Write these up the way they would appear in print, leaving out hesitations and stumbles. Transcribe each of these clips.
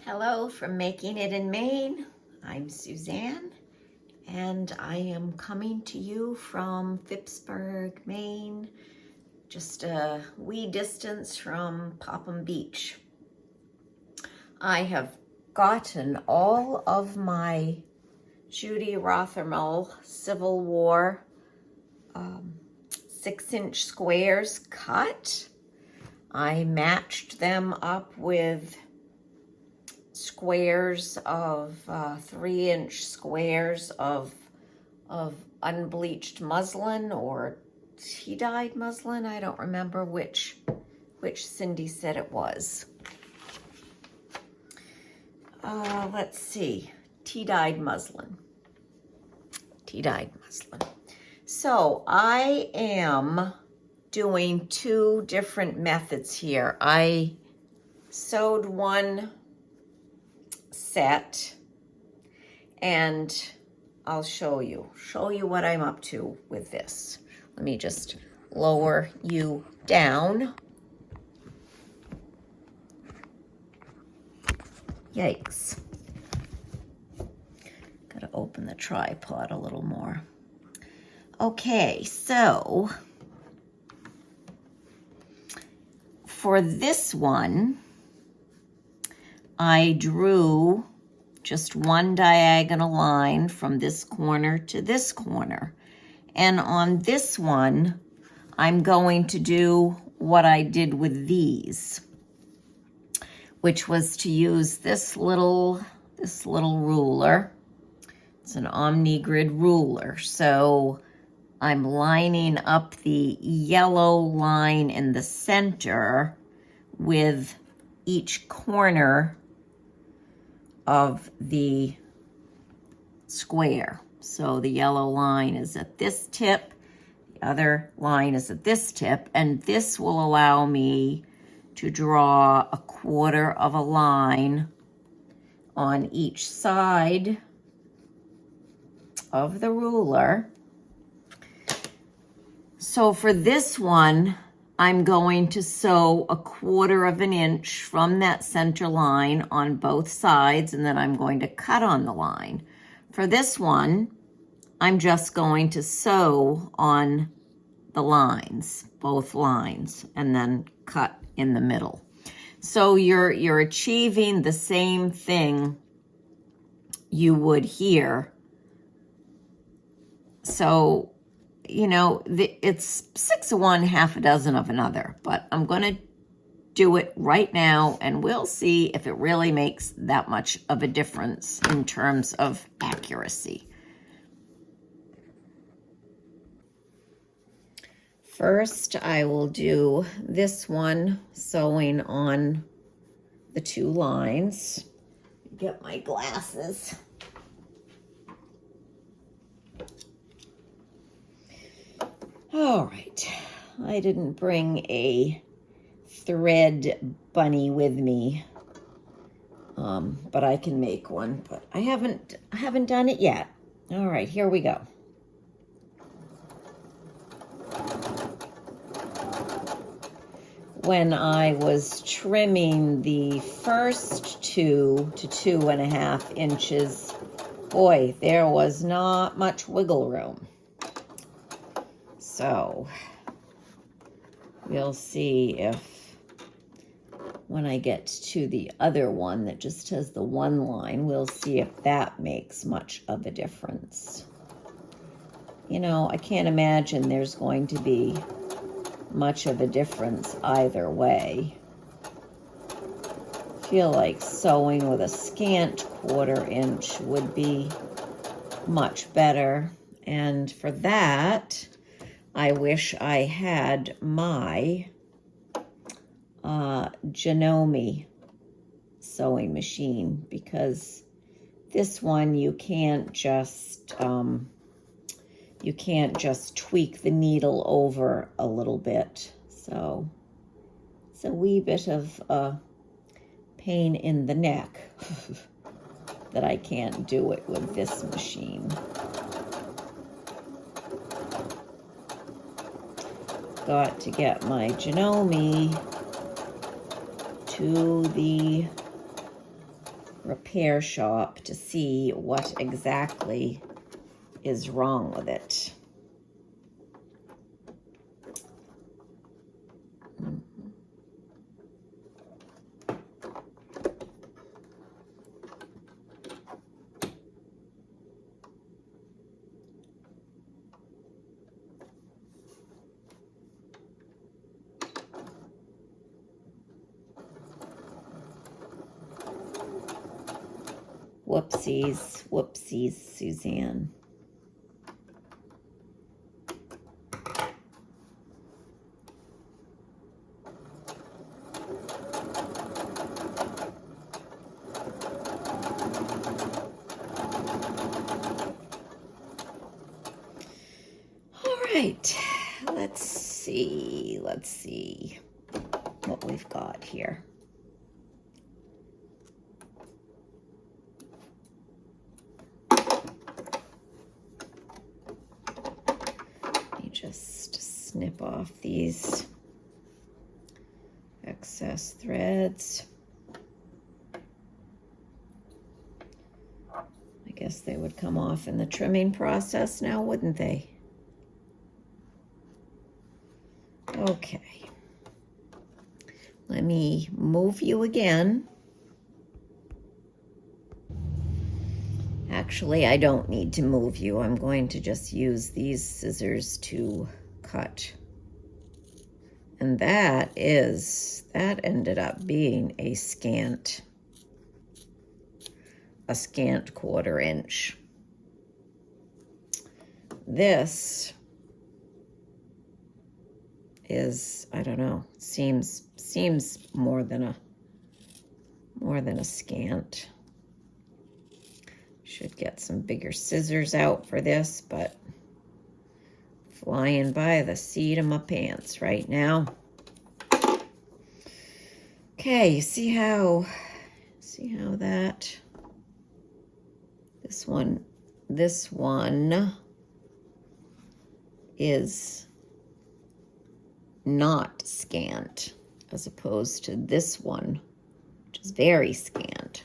Hello from Making It in Maine. I'm Suzanne, and I am coming to you from Phippsburg, Maine, just a wee distance from Popham Beach. I have gotten all of my Judy Rothermel Civil War 6-inch squares cut. I matched them up with squares of 3-inch squares of unbleached muslin or tea-dyed muslin. I don't remember which Cindy said it was. Let's see, tea-dyed muslin. So I am doing two different methods here. I sewed one set, and I'll show you what I'm up to with this. Let me just lower you down. Yikes. Gotta open the tripod a little more. Okay, so for this one, I drew just one diagonal line from this corner to this corner. And on this one, I'm going to do what I did with these, which was to use this little ruler. It's an OmniGrid ruler. So I'm lining up the yellow line in the center with each corner of the square. So the yellow line is at this tip, the other line is at this tip, and this will allow me to draw a quarter of a line on each side of the ruler. So for this one, I'm going to sew a quarter of an inch from that center line on both sides, and then I'm going to cut on the line. For this one, I'm just going to sew on the lines, both lines, and then cut in the middle. So you're achieving the same thing you would here. So you know, it's 6 of one, half a dozen of another, but I'm going to do it right now, and we'll see if it really makes that much of a difference in terms of accuracy. First, I will do this one, sewing on the two lines. Get my glasses. All right, I didn't bring a thread bunny with me, but I can make one, but I haven't done it yet. All right, here we go. When I was trimming the first 2 to 2.5 inches, boy, there was not much wiggle room. So we'll see if when I get to the other one that just has the one line, we'll see if that makes much of a difference. You know, I can't imagine there's going to be much of a difference either way. I feel like sewing with a scant 1/4 inch would be much better. And for that, I wish I had my Janome sewing machine, because this one you can't just tweak the needle over a little bit. So it's a wee bit of a pain in the neck that I can't do it with this machine. Got to get my Janome to the repair shop to see what exactly is wrong with it. Whoopsies, whoopsies, Suzanne. All right, let's see what we've got here. Just snip off these excess threads. I guess they would come off in the trimming process now, wouldn't they? Okay. Let me move you again. Actually, I don't need to move you. I'm going to just use these scissors to cut. And that ended up being a scant 1/4 inch. This is, I don't know, seems more than a scant. Should get some bigger scissors out for this, but flying by the seat of my pants right now. Okay, you see how that this one is not scant as opposed to this one, which is very scant.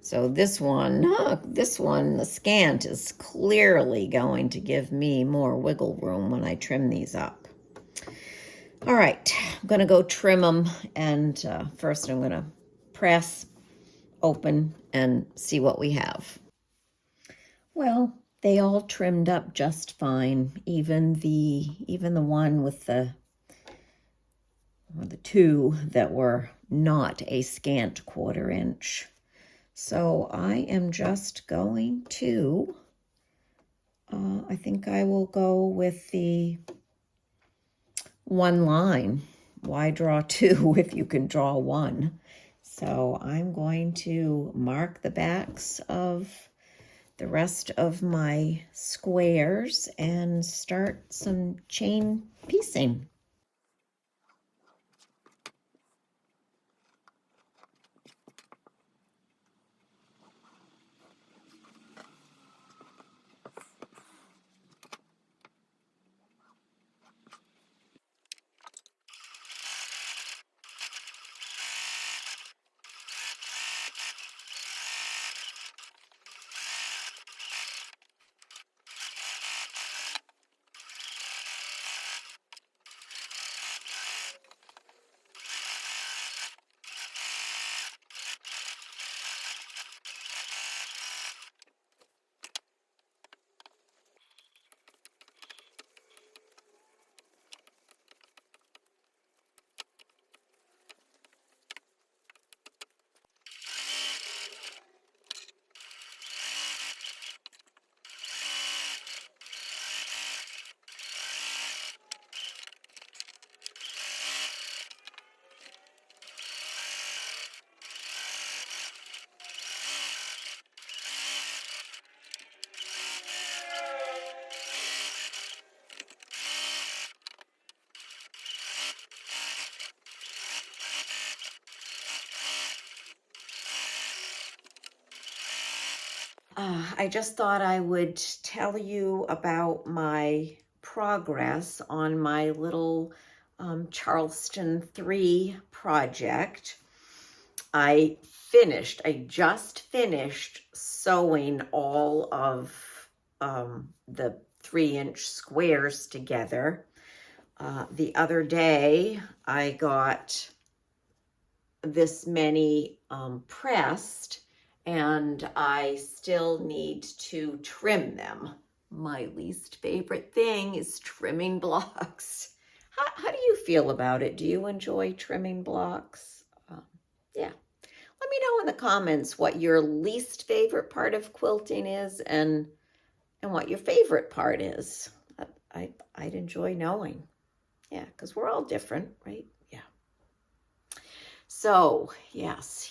So this one, the scant is clearly going to give me more wiggle room when I trim these up. All right, I'm gonna go trim them, and first I'm gonna press, open, and see what we have. Well, they all trimmed up just fine, even the one with the two that were not a scant 1/4 inch. So I am just going to, I think I will go with the one line. Why draw two if you can draw one? So I'm going to mark the backs of the rest of my squares and start some chain piecing. I just thought I would tell you about my progress on my little Charleston III project. I just finished sewing all of the 3-inch squares together. The other day, I got this many pressed, and I still need to trim them. My least favorite thing is trimming blocks. How do you feel about it? Do you enjoy trimming blocks? Yeah. Let me know in the comments what your least favorite part of quilting is and what your favorite part is. I'd enjoy knowing. Yeah, because we're all different, right? Yeah. So, yes,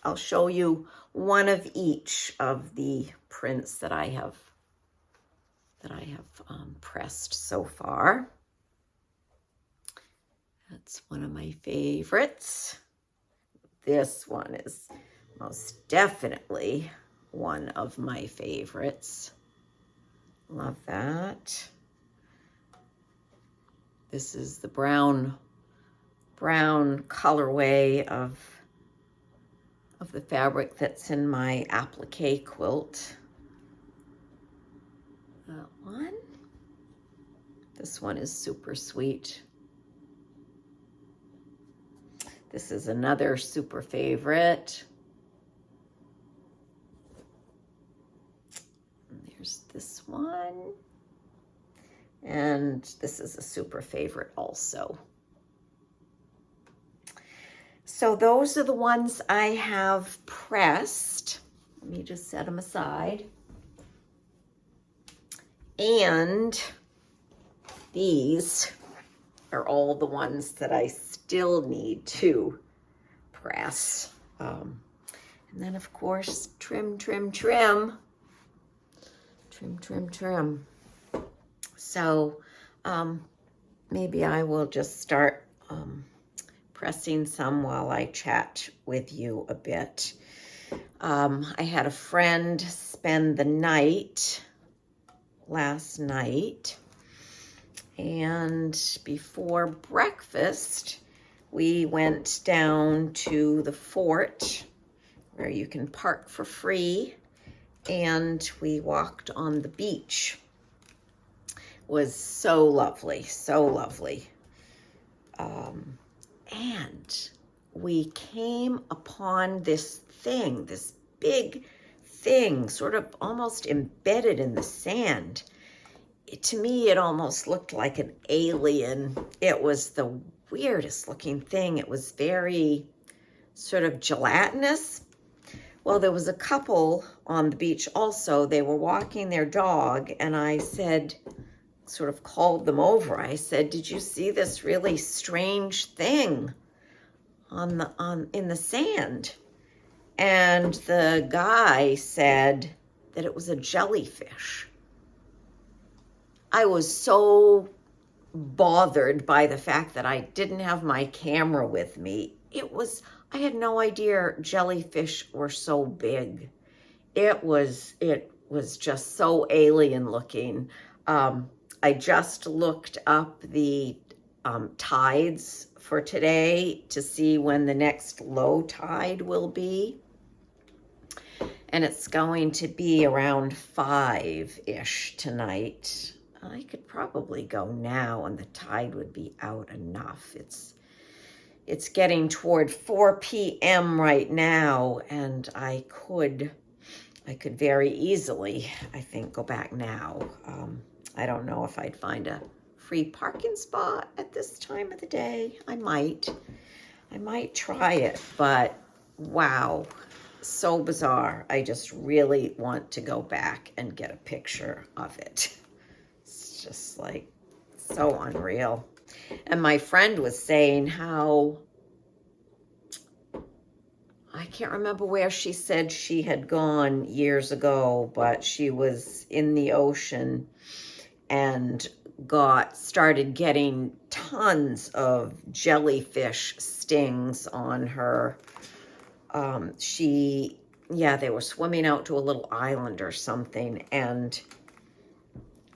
I'll show you one of each of the prints that I have pressed so far. That's one of my favorites. This one is most definitely one of my favorites. Love that. This is the brown colorway of the fabric that's in my applique quilt. That one. This one is super sweet. This is another super favorite. And there's this one. And this is a super favorite also. So those are the ones I have pressed. Let me just set them aside. And these are all the ones that I still need to press. And then, of course, trim. So maybe I will just start pressing some while I chat with you a bit. I had a friend spend the night last night, and before breakfast we went down to the fort where you can park for free, and we walked on the beach. It was so lovely. And we came upon this big thing, sort of almost embedded in the sand. To me, it almost looked like an alien. It was the weirdest looking thing. It was very sort of gelatinous. Well, there was a couple on the beach also. They were walking their dog, and I said, sort of called them over. I said, "Did you see this really strange thing in the sand?" And the guy said that it was a jellyfish. I was so bothered by the fact that I didn't have my camera with me. I had no idea jellyfish were so big. It was just so alien looking. I just looked up the tides for today to see when the next low tide will be. And it's going to be around 5-ish tonight. I could probably go now and the tide would be out enough. It's getting toward 4 p.m. right now, and I could very easily, I think, go back now. I don't know if I'd find a free parking spot at this time of the day. I might try it, but wow, so bizarre. I just really want to go back and get a picture of it. It's just like so unreal. And my friend was saying how, I can't remember where she said she had gone years ago, but she was in the ocean and started getting tons of jellyfish stings on her. They were swimming out to a little island or something, and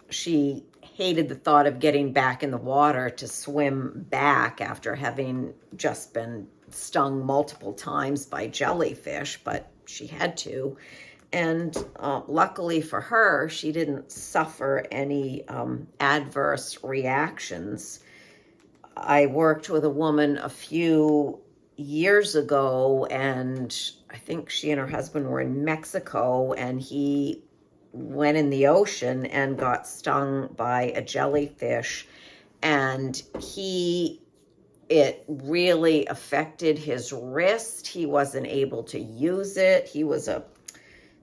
she hated the thought of getting back in the water to swim back after having just been stung multiple times by jellyfish, but she had to. And luckily for her, she didn't suffer any adverse reactions. I worked with a woman a few years ago, and I think she and her husband were in Mexico, and he went in the ocean and got stung by a jellyfish, and it really affected his wrist. He wasn't able to use it. He was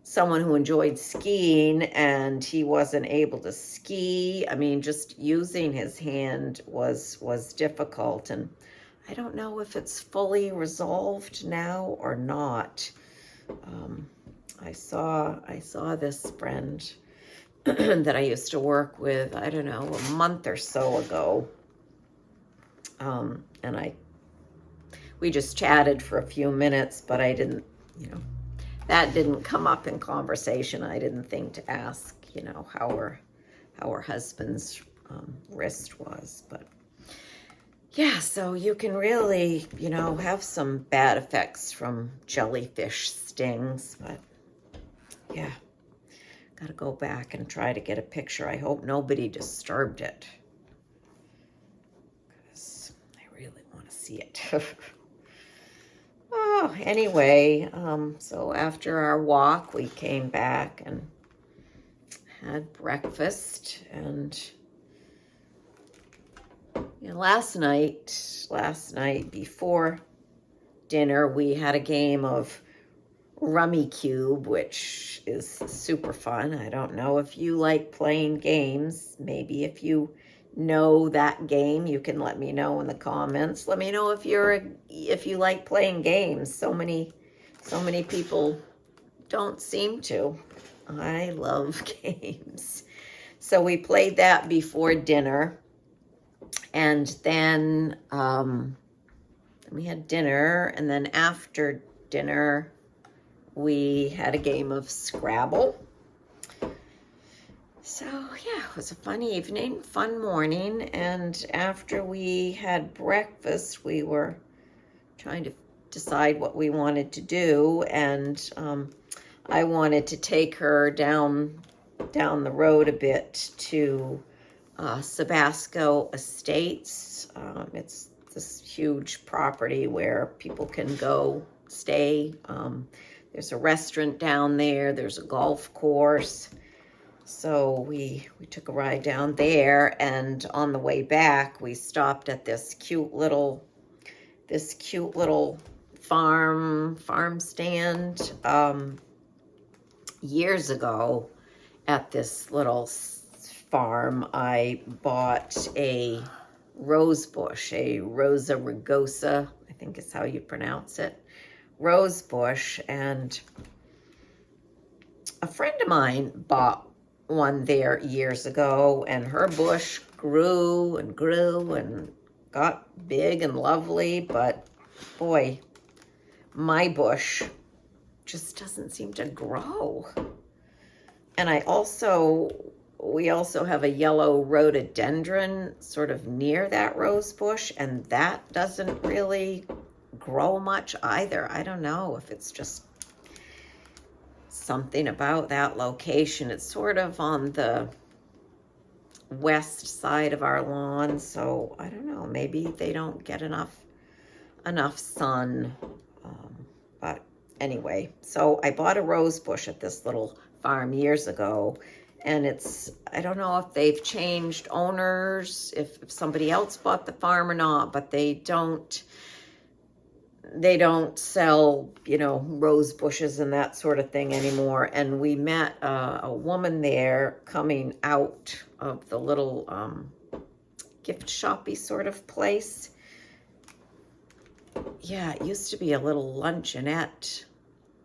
someone who enjoyed skiing, and he wasn't able to ski. I mean, just using his hand was difficult, and I don't know if it's fully resolved now or not. I saw this friend that I used to work with, I don't know, a month or so ago. And we just chatted for a few minutes, but I didn't, that didn't come up in conversation. I didn't think to ask, how her husband's wrist was. But yeah, so you can really, have some bad effects from jellyfish stings. But yeah, got to go back and try to get a picture. I hope nobody disturbed it, because I really want to see it. Oh, anyway, so after our walk, we came back and had breakfast, and last night before dinner, we had a game of Rummy Cube, which is super fun. I don't know if you like playing games. Maybe if you know that game, you can let me know in the comments. Let me know if you like playing games. So many people don't seem to. I love games. So we played that before dinner, and then we had dinner, and then after dinner we had a game of Scrabble. So yeah, it was a fun evening, fun morning, and after we had breakfast, we were trying to decide what we wanted to do, and I wanted to take her down the road a bit to Sabasco Estates. It's this huge property where people can go stay. There's a restaurant down there. There's a golf course. So we took a ride down there, and on the way back, we stopped at this cute little farm stand. Years ago, at this little farm, I bought a rose bush, a Rosa rugosa, I think is how you pronounce it, rose bush, and a friend of mine bought one there years ago, and her bush grew and grew and got big and lovely, but boy, my bush just doesn't seem to grow. And we also have a yellow rhododendron sort of near that rose bush, and that doesn't really grow much either. I don't know if it's just something about that location. It's sort of on the west side of our lawn, so I don't know, maybe they don't get enough sun. But anyway, so I bought a rose bush at this little farm years ago, and I don't know if they've changed owners, if somebody else bought the farm or not, but they don't sell, rose bushes and that sort of thing anymore. And we met a woman there coming out of the little gift shoppy sort of place. Yeah, it used to be a little luncheonette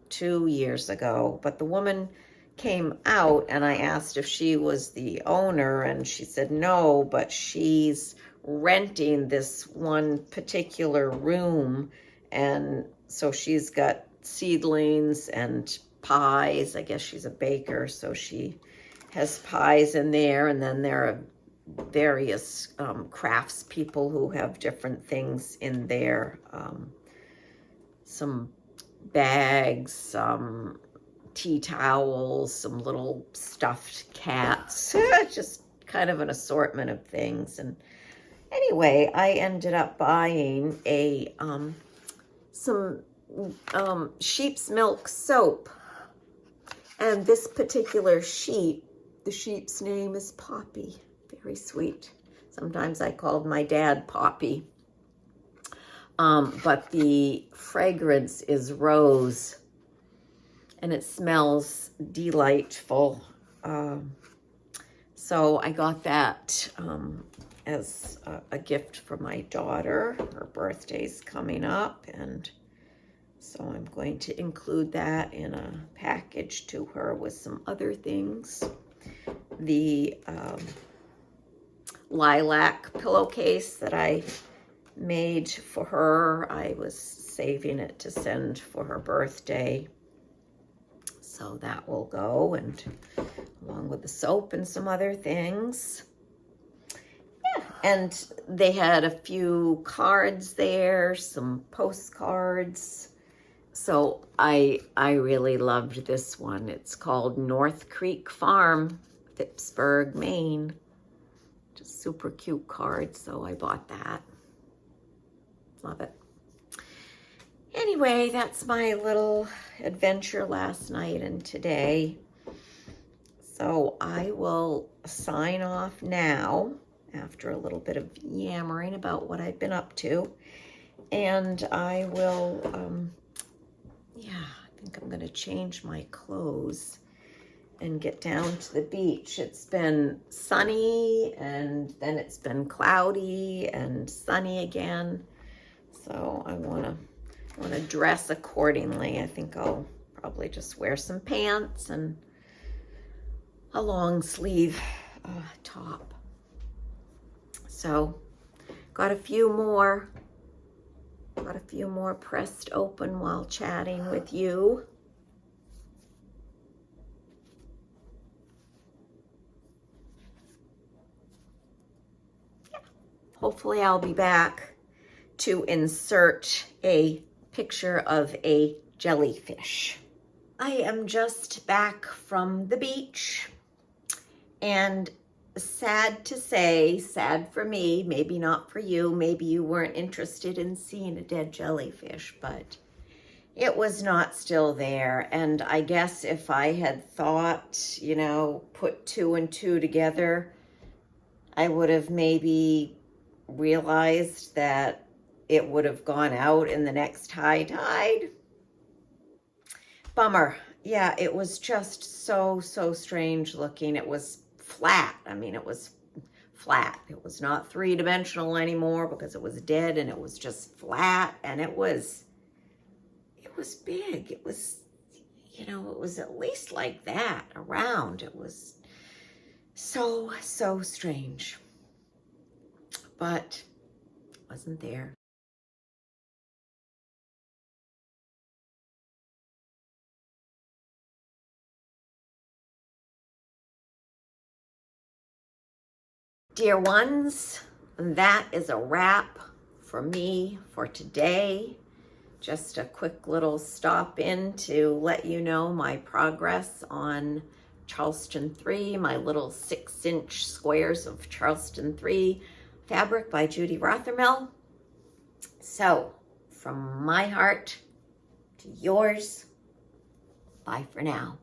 2 years ago, but the woman came out, and I asked if she was the owner, and she said no, but she's renting this one particular room, and so she's got seedlings and pies. I guess she's a baker, so she has pies in there, and then there are various crafts people who have different things in their some bags, some tea towels, some little stuffed cats, just kind of an assortment of things. And anyway, I ended up buying some sheep's milk soap. And this particular sheep, the sheep's name is Poppy. Very sweet. Sometimes I called my dad Poppy. But the fragrance is rose, and it smells delightful. So I got that as a gift for my daughter. Her birthday's coming up, and so I'm going to include that in a package to her with some other things. The lilac pillowcase that I made for her, I was saving it to send for her birthday. So that will go, and along with the soap and some other things. Yeah, and they had a few cards there, some postcards. So I really loved this one. It's called North Creek Farm, Phippsburg, Maine. Just super cute card, so I bought that. Love it. Anyway, that's my little adventure last night and today. So I will sign off now after a little bit of yammering about what I've been up to. And I will, I think I'm going to change my clothes and get down to the beach. It's been sunny, and then it's been cloudy and sunny again. So I want to dress accordingly. I think I'll probably just wear some pants and a long sleeve top. So got a few more pressed open while chatting with you. Yeah. Hopefully I'll be back to insert a picture of a jellyfish. I am just back from the beach, and sad to say, sad for me, maybe not for you, maybe you weren't interested in seeing a dead jellyfish, but it was not still there. And I guess if I had thought, put two and two together, I would have maybe realized that it would have gone out in the next high tide. Bummer. Yeah, it was just so strange looking. It was flat. I mean, it was flat. It was not three-dimensional anymore because it was dead, and it was just flat, and it was big. It was, it was at least like that around. It was so strange, but it wasn't there. Dear ones, that is a wrap for me for today. Just a quick little stop in to let you know my progress on Charleston III, my little 6-inch squares of Charleston III fabric by Judy Rothermel. So, from my heart to yours, bye for now.